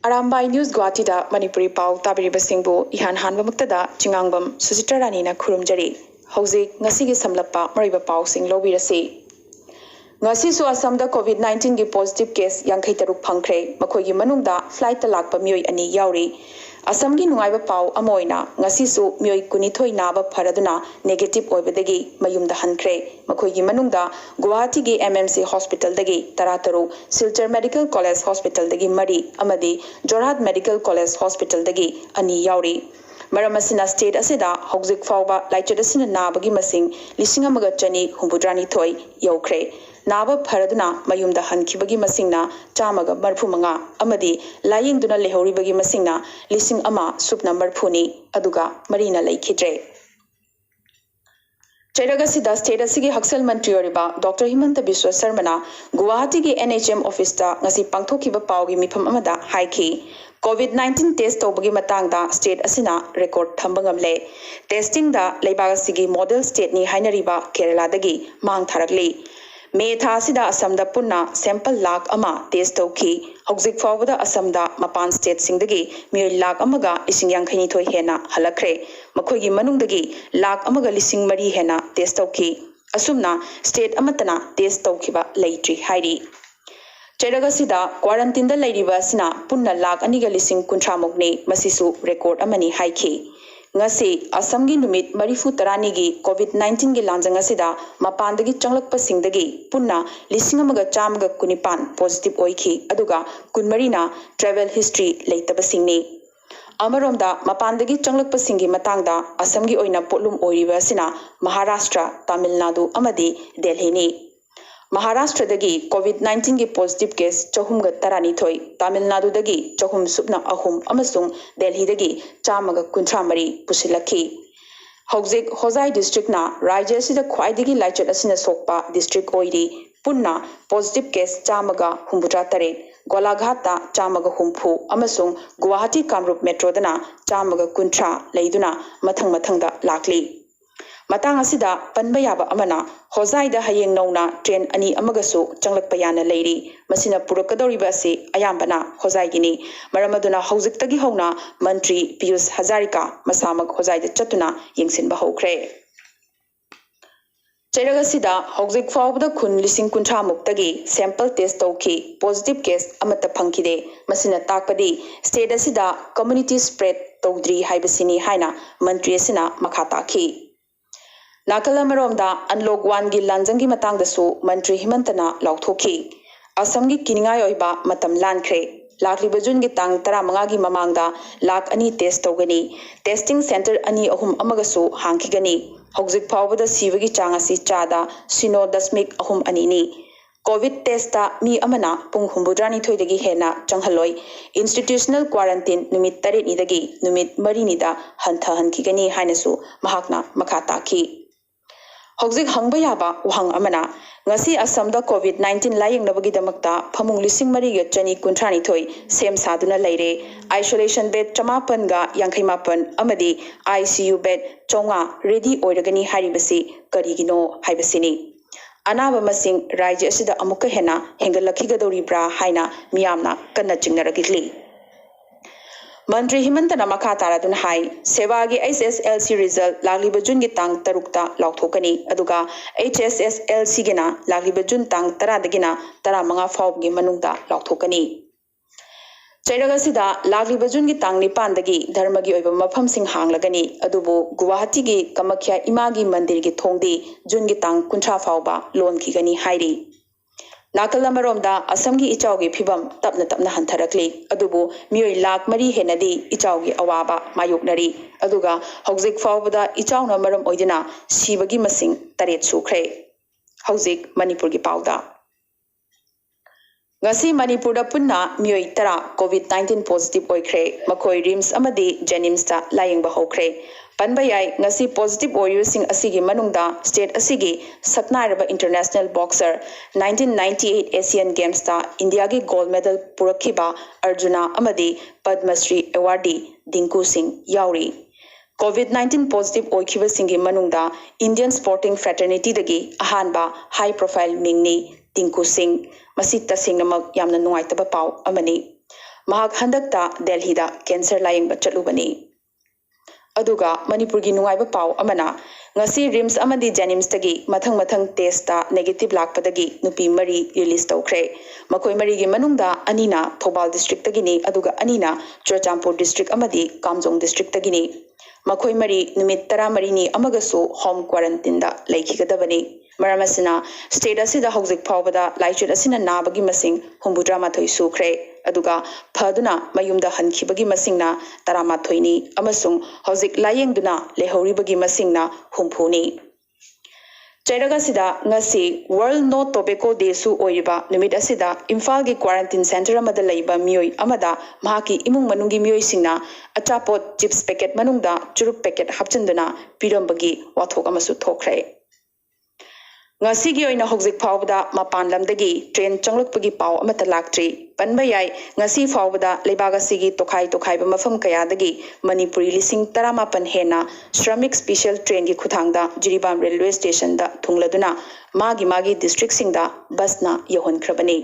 Arambai News Guwahati da Manipuri Pao tabiriba singbu ihan hanba muktada chingangbam Susitra Rani na khurumjari hauzik ngasi gi samlappa mariba pau sing lobirasi ngasi su Assam da COVID-19 gi positive case 53 phangkhre makhoi gi manungda flight ta lakpa mioi ani yauri Assam gi nungaiba pau amoina ngasi su mioi kunithoi naba pharaduna negative oibadagi mayumda hankhre makhoi gi manungda Guwahati gi MMC hospital dagi tarataru Silchar Medical College Hospital dagi mari amadi Jorhat Medical College Hospital dagi ani yauri maram asina state asida hauzik fawba laichad asina nabagi masing lising amaga chani humbudrani thoi yaukhre naba pharaduna mayumda hankhibagi masingna chamaga marphumanga amadi layingduna lehoribagi masingna lising ama supna marphuni aduga marina laikhidre Chairagasida state asigi haksal mantri oriba Dr. Himanta Biswa Sarmana Guwahati gi NHM office ta ngasi pangthokiba pawgi mifam amada haiki COVID-19 test tobagi matangda state asina record thambangamle testing da leibag asigi model state ni hainariba Kerala dagi mang tharakli May thasida Assam da punna sample lakh ama test tauki hauzik fawda Assam da mapan state singdagi mioi lakh amaga lising yangkhani thoi hena halakre makhoi gi manungdagi lakh amaga lising mari hena test tauki asumna state amatana test taukiba leitri hairi Chairagasida quarantine da leiriba sina punna lakh aniga lising kunthra mokni masisu record amani haiki ngasi Assam gi numit marifu tarani gi COVID-19 gi lanjang asida mapandagi changlakpa singdagi punna lising amaga chamaga kunipan positive oiki aduga kunmarina travel history leitaba singni amaromda mapandagi changlakpa singi matangda Assam gi oina potlum oiriba sina Maharashtra Tamil Nadu amadi Delhi ni Maharashtra dagi COVID-19 gi positive case chahumga tarani thoi Tamil Nadu dagi chahum supna ahum amasung Delhi dagi chamaga kunthra mari pusilakhi hauzik Hozai district na rajya sida khwaidagi laichat asina sokpa district oiri punna positive case chamaga humbutra tare Golaghat ta chamaga humpu amasung Guwahati Kamrup metro dana chamaga kunthra leiduna mathang mathangda lakli Matang asida panbayaba amana Hozai da hayeng nauna train ani amagasu changlakpa yana leiri masina purakadoriba si ayambana Hozai gini maramaduna hauziktagi hauna mantri Piyush Hazarika masamak Hozai da chatuna yengsinba hokre Chairagasida hauzik fawbda khun lising kunthra muktagi sample test tauki positive case amata phangkide masina takpadi state asida community spread tawdri haibasini haina mantri asina makha takhi Nakala maromda unlock 1 gi lanjangi matangdasu mantri Himantana lauthokhi Assam gi kiningai oiba matam lankre lakliba jun gi tang 15 gi mamangda lakh ani test togani testing center ani ahum amagasu hangkhigani hauzik phawbada sibagi changasi chada 0.3 ni COVID test ta mi amana pung humbudrani thoidagi hena changhaloi institutional quarantine numit 8 ni dagi numit 3 ni da hantha hankhigani hainasu mahakna makha takhi Hauzik hangba yaba wahang amana ngasi Assam da COVID-19 laying nabagi damakta phamung lising mari ga chani kunthani thoi sem saduna leire isolation bed chamapan ga yangkhai mapan amadi ICU bed chonga ready oiragani haribasi karigino haibasini anaba masing rajya asida amukka hena hengalakhi gadori bra haina miyamna kanna chingnaragitli Mantri Himantana makha taradun hai sevagi HSLC result lagliba jun gi tang tarukta lauthokani aduga HSSLC gina lagliba jun tang tara dagina tara manga fawb gi manungda lauthokani Chairagasida lagliba jun gi tang nipan dagi dharma gi oiba mafam sing hanglagani adubu Guwahati gi Kamakhya imagi mandir gi thongdi jun gi tang kunthra fawba lon khigani hairi Nakalamaromda Assamgi Ichaugi Pibam Tapna Tapna Hantarakli Adubu Mioi Lak Mari Henadi Ichaugi Awaba Mayuknari Aduga Hauzik Fawbada Ichauna Maram Oidina Sibagi Masing Taret Sukre Hauzik Manipuri Pao Ngasi Manipur punna mioi tara COVID-19 positive oikre makoi rims amadi jenims ta laying ba hokre panbayai ngasi positive oiusing asigi manungda state asigi saknairaba international boxer 1998 Asian Games ta India gi gold medal purakhiba Arjuna amadi Padma Shri awardee Dinku Singh yauri COVID-19 positive oikhiba singi manungda Indian sporting fraternity dagi ahanba high profile mingni Dinku Singh masita singnamak yamna nungaitaba pau amani mahak handakta Delhi da cancer layengba chatlubani aduga Manipur gi nungaiba pau amana ngasi rims amadi janims tagi mathang test ta negative lakpadagi nupi mari release tawkhre makoi mari gi manungda anina Thobal district tagi ni aduga anina Churachandpur district amadi Kamjong district tagi ni makoi mari numit 13 ni amagasu home quarantine da laikhigadabani Maramasina state asida hojik phawbada laichut asina nabagi masing 63 sukre aduga phaduna mayumda hankhibagi masingna 13 ni amasung hojik layengduna lehoribagi masingna 60 ni Chairaga sida ngasi World No Tobacco Day su oiba numit asida Imphal gi quarantine center amada laiba mioi amada mahaki imung manungi mioi singna achapot chips packet manungda churuk packet hapchanduna pirambagi wathok amasu thokre ngasi gi oina hojik phawbada mapan lamdagi train changlukpagi paw amata laktri panba yai ngasi phawbada leibaga sigi tokhai ba mafam kaya dagi Manipuri lising 18 hena shramik special train gi khuthangda Jiribam railway station da thungladuna magi district singda basna yohon khrabani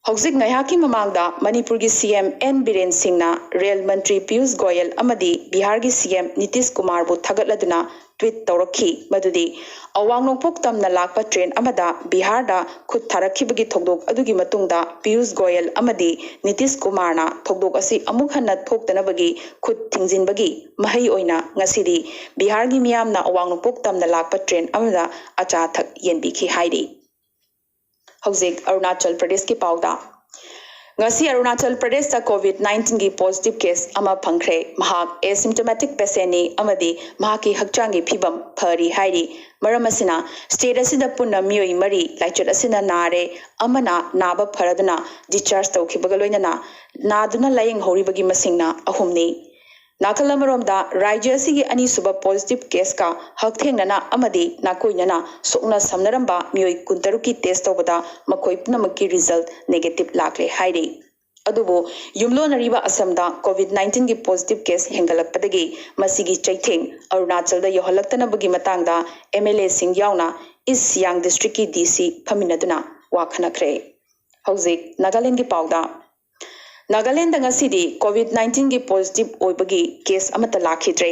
hojik ngayaki mamangda Manipur gi CM N Biren Singna rail mantri Piyush Goyal amadi Bihar gi CM Nitish Kumar bu thagatladuna tweet tawrakhi madudi awang nongpok tamna lakpa train amada Bihar da khut tharakhibagi thogdok adugi matungda Piyush Goyal amadi Nitish Kumar na thogdok asi amuk hanna thoktanabagi khut thingjinbagi mahai oina ngasidi Bihar gi miyamna awang nongpok tamna lakpa train amada acha thak yenbikhi haidi hojik Arunachal Pradesh ki pauda ngasi Arunachal Pradesh da COVID-19 gi positive case ama phangkhre mahak asymptomatic patient ni amadi mahaki hakchangi phibam phari hairi maramasina state asida punna mioi mari laichot asina nare amana naba pharaduna discharge tawkhibaga loinana naduna layeng horibagi masingna ahumni Nakalamoromda Rajya asigi ani suba positive case ka hakthengna amadi nakoinana sokna samnaramba mioi kuntaruki test tawbada makoi punamaki result negative lakle hairi adubo yumlo nariba asamda COVID-19 gi positive case hengalakpadagi masigi chaitheng Arunachal da yohalaktana matangda MLA sing yauna East Siang district ki DC phaminaduna wakhanakre hojik Nagaland gi pauda Nagaland ngasidi COVID-19 gi positive oibagi case amata lakhidre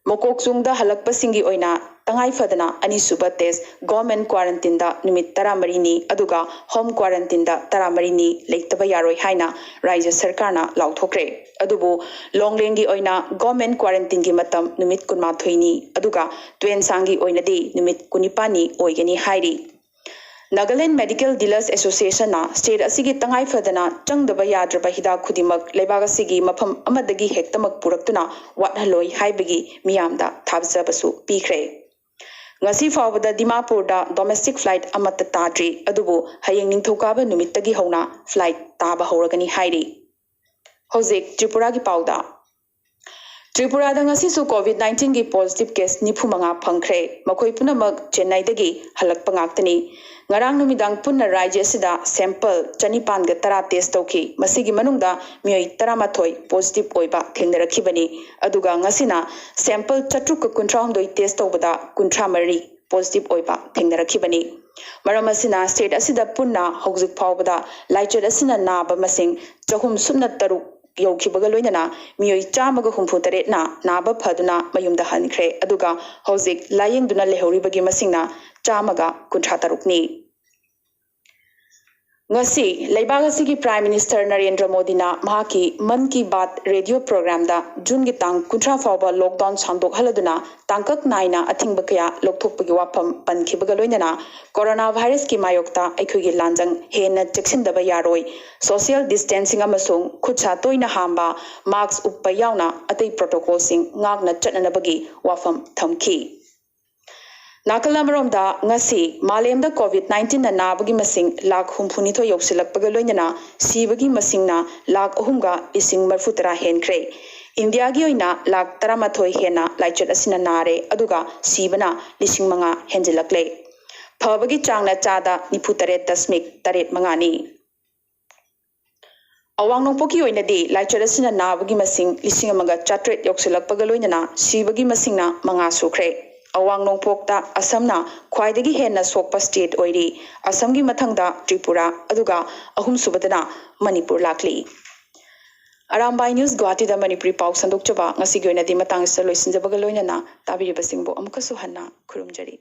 mokok chungda halakpa singi oina tangai fadana ani suba test government quarantine da numit 13 ni aduga home quarantine da 13 ni leitaba yaroi haina Rajya Sarkarna lauthokre adubu longlen gi oina government quarantine gi matam numit 19 ni aduga twen sangi oina di numit 19 ni oigani hairi Nagaland Medical Dealers Association na state asigi tangai fadana changdaba yadraba hida khudimak leibaga sigi mafam amadagi hektamak puraktuna wathaloi haibagi miyamda thabjabasu pikhre ngasi fawbada Dimapur da domestic flight amata tadri adubu hayeng ningthokaba numittagi hona flight taba horagani hairi hojik Tripura gi pauda Tripura da ngasi su COVID-19 gi positive case nifumanga phangkhre makoi punamak Chennai dagi halakpa ngaktani ngarang numidang punna Rajya sida sample chanipan ga tara test tawki masigi manungda mioi 13 positive oiba thengnarakibani aduga ngasina sample chatruk kuntraumdoi test tawbada kuntramari positive oiba thengnarakibani maramasina state asida punna hojik phawbada laichot asina naba masing chahum sumna taruk yaukibaga loinana mioi 163 na naba phaduna mayumda hankhre aduga hojik layengduna lehoribagi masingna 163 ni ngasi leibaga sigi Prime Minister Narendra Modi na mahaki Man Ki Baat radio program da June gi tang 30 fawba lockdown sandok haladuna tangkak naina athingba kaya lokthokpagi wafam pankibaga loinana coronavirus ki mayokta aikhugi lanjang hena cheksindaba yaroi social distancing amasung khutcha toina hamba mask uppa yauna atei protocol sing ngakna chatnanabagi wafam thamki Nakalamoromda ngasi malemda COVID-19 na nabagi masing lakh humphunitho yoksilakpaga loinana sibagi masingna lakh 3 ising marfutara henkre India gi oina lakh 13 hena laichot asina nare aduga sibana 5,000 henjilakle phabagi changna chada 93.8 ni awang nongpoki oina di laichot asina nabagi masing 1,400 yoksilakpaga loinana sibagi masingna 5 sukre अवांग नोंगपोकता असमना ख्वाइदगी हेन्ना सोकपा state ओइरी असमगी मथंगदा त्रिपुरा अदुगा अहुम सुबदना मणिपुर लाखली अरामबाई न्यूज़ गुवाहाटी दा मणिपुरी पाउ संदोकचबा ngasi gi oina di matang sa loisinjaba ga loina na tabiri basingbo amka su hanna khurumjari।